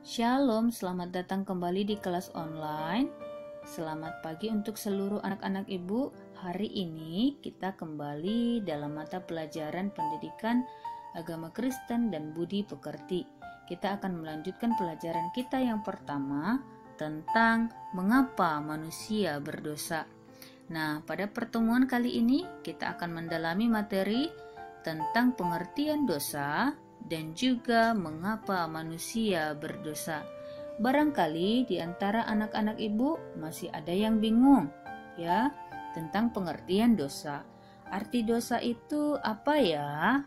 Shalom, selamat datang kembali di kelas online. Selamat pagi untuk seluruh anak-anak ibu. Hari ini kita kembali dalam mata pelajaran pendidikan agama Kristen dan budi pekerti. Kita akan melanjutkan pelajaran kita yang pertama tentang mengapa manusia berdosa. Nah, pada pertemuan kali ini kita akan mendalami materi tentang pengertian dosa dan juga mengapa manusia berdosa. Barangkali di antara anak-anak ibu masih ada yang bingung ya tentang pengertian dosa. Arti dosa itu apa ya?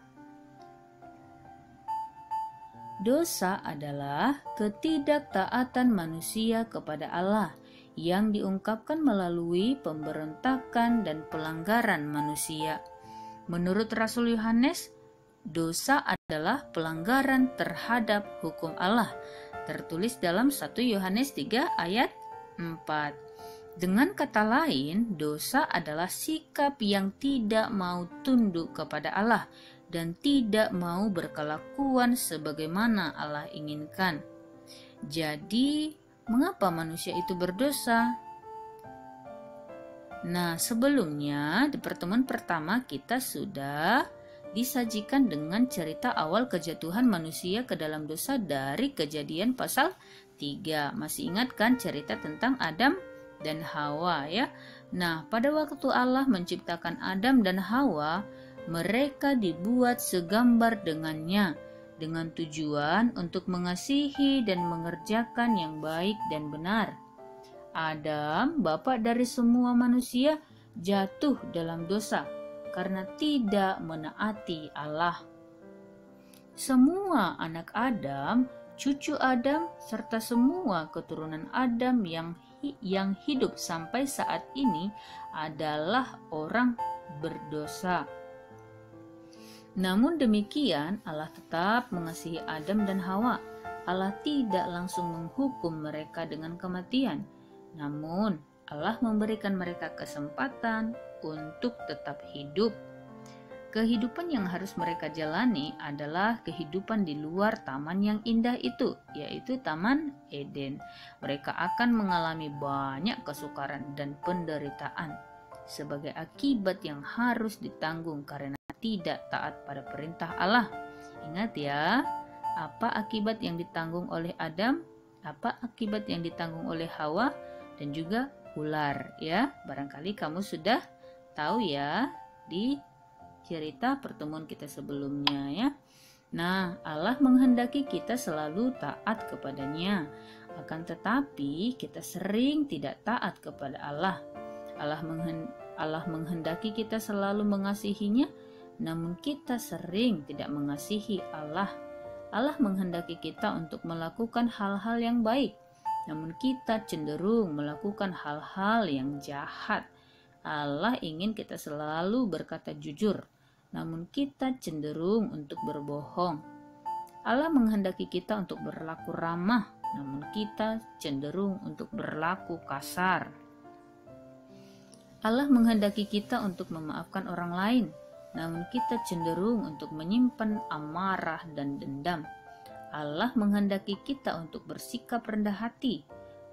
Dosa adalah ketidaktaatan manusia kepada Allah yang diungkapkan melalui pemberontakan dan pelanggaran manusia. Menurut Rasul Yohanes, dosa adalah pelanggaran terhadap hukum Allah, tertulis dalam 1 Yohanes 3 ayat 4. Dengan kata lain, dosa adalah sikap yang tidak mau tunduk kepada Allah dan tidak mau berkelakuan sebagaimana Allah inginkan. Jadi, mengapa manusia itu berdosa? Nah, sebelumnya di pertemuan pertama kita sudah disajikan dengan cerita awal kejatuhan manusia ke dalam dosa dari Kejadian pasal 3. Masih ingat kan cerita tentang Adam dan Hawa ya? Nah, pada waktu Allah menciptakan Adam dan Hawa, mereka dibuat segambar dengannya dengan tujuan untuk mengasihi dan mengerjakan yang baik dan benar. Adam, bapak dari semua manusia, jatuh dalam dosa karena tidak menaati Allah. Semua anak Adam, cucu Adam, serta semua keturunan Adam yang hidup sampai saat ini adalah orang berdosa. Namun demikian, Allah tetap mengasihi Adam dan Hawa. Allah tidak langsung menghukum mereka dengan kematian. Namun, Allah memberikan mereka kesempatan untuk tetap hidup. Kehidupan yang harus mereka jalani adalah kehidupan di luar taman yang indah itu, yaitu Taman Eden. Mereka akan mengalami banyak kesukaran dan penderitaan sebagai akibat yang harus ditanggung karena tidak taat pada perintah Allah. Ingat ya, apa akibat yang ditanggung oleh Adam, apa akibat yang ditanggung oleh Hawa, dan juga ular ya. Barangkali kamu sudah tahu ya di cerita pertemuan kita sebelumnya ya. Nah, Allah menghendaki kita selalu taat kepadanya. Akan tetapi kita sering tidak taat kepada Allah. Allah menghendaki kita selalu mengasihinya, namun kita sering tidak mengasihi Allah. Allah menghendaki kita untuk melakukan hal-hal yang baik, namun kita cenderung melakukan hal-hal yang jahat. Allah ingin kita selalu berkata jujur, namun kita cenderung untuk berbohong. Allah menghendaki kita untuk berlaku ramah, namun kita cenderung untuk berlaku kasar. Allah menghendaki kita untuk memaafkan orang lain, namun kita cenderung untuk menyimpan amarah dan dendam. Allah menghendaki kita untuk bersikap rendah hati,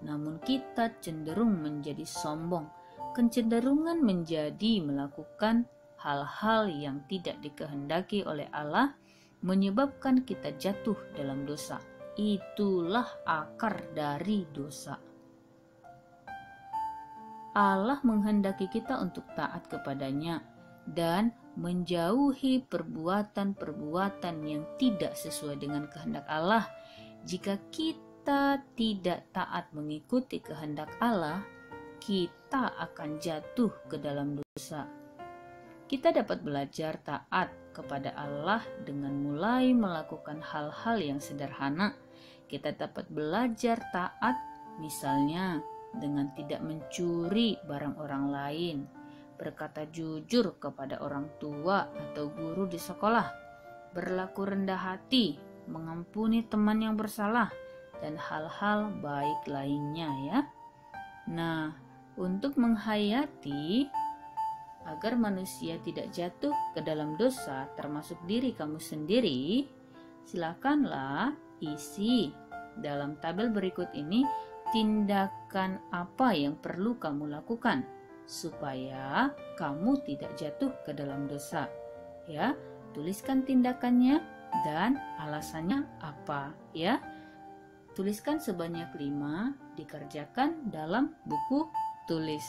namun kita cenderung menjadi sombong. Kecenderungan menjadi melakukan hal-hal yang tidak dikehendaki oleh Allah menyebabkan kita jatuh dalam dosa. Itulah akar dari dosa. Allah menghendaki kita untuk taat kepadanya dan menjauhi perbuatan-perbuatan yang tidak sesuai dengan kehendak Allah. Jika kita tidak taat mengikuti kehendak Allah, kita akan jatuh ke dalam dosa. Kita dapat belajar taat kepada Allah dengan mulai melakukan hal-hal yang sederhana. Kita dapat belajar taat misalnya dengan tidak mencuri barang orang lain, berkata jujur kepada orang tua atau guru di sekolah, berlaku rendah hati, mengampuni teman yang bersalah, dan hal-hal baik lainnya ya. Nah, untuk menghayati agar manusia tidak jatuh ke dalam dosa termasuk diri kamu sendiri, silakanlah isi dalam tabel berikut ini tindakan apa yang perlu kamu lakukan supaya kamu tidak jatuh ke dalam dosa. Ya, tuliskan tindakannya dan alasannya apa ya. Tuliskan sebanyak 5, dikerjakan dalam buku tulis.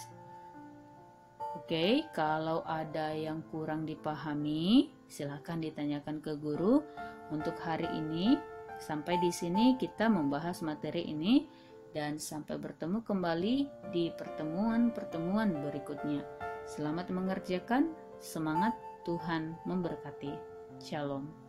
Oke, kalau ada yang kurang dipahami, silakan ditanyakan ke guru. Untuk hari ini, sampai di sini kita membahas materi ini dan sampai bertemu kembali di pertemuan-pertemuan berikutnya. Selamat mengerjakan, semangat, Tuhan memberkati. Shalom.